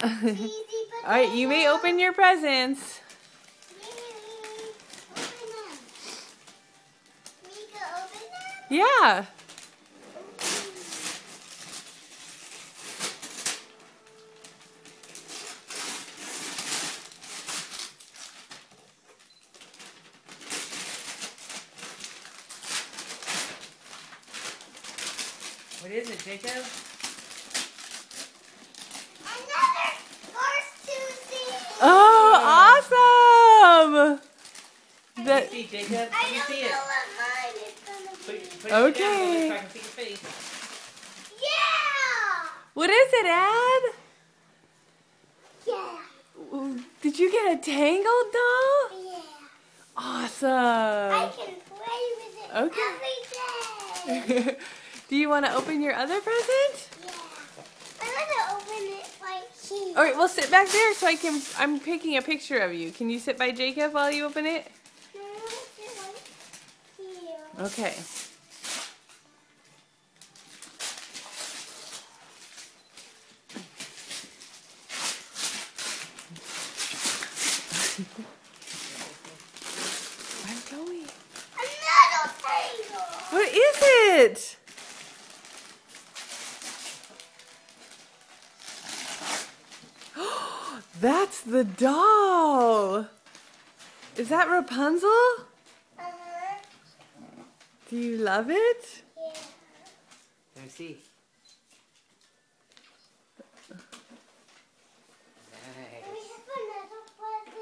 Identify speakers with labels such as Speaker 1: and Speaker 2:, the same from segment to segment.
Speaker 1: All right, you may open your presents. Yeah.
Speaker 2: What is it, Jacob?
Speaker 1: Another Cars 2 Oh, awesome!
Speaker 2: Let me see, Jacob. Let me see it. Put it down so I can see your face.
Speaker 1: Yeah! What is it, Ad? Yeah. Did you get a Tangled doll? Yeah. Awesome. I can play with it every day. Do you want to open your other present? Yeah. I want to open it right here. All right, well, sit back there so I'm taking a picture of you. Can you sit by Jacob while you open it? No, sit right here. Okay. I'm going. Another Tangle. What is it? That's the doll. Is that Rapunzel? Uh-huh. Do you love it? Yeah.
Speaker 2: Let me see.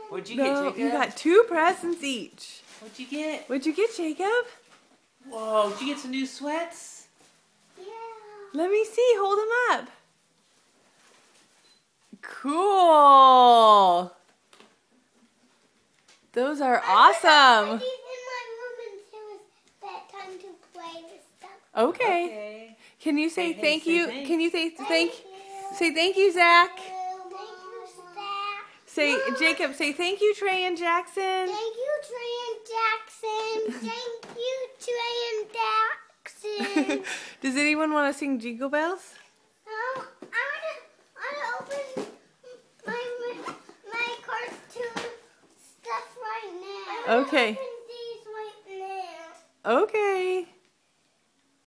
Speaker 2: What'd you get, Jacob?
Speaker 1: You got 2 presents each.
Speaker 2: What'd you get?
Speaker 1: What'd you get, Jacob?
Speaker 2: Whoa, did you get some new sweats?
Speaker 1: Yeah. Let me see. Hold them up. Cool. Those are awesome. Okay. Can you say thank you? Can you say thank you, Zach? Say, Jacob, say thank you, Trey and Jackson. Thank you, Trey and Jackson. Thank you, Trey and Jackson. Does anyone want to sing Jingle Bells? No, I want to open my Cars 2 stuff right now. Okay. I want to open these right now. Okay.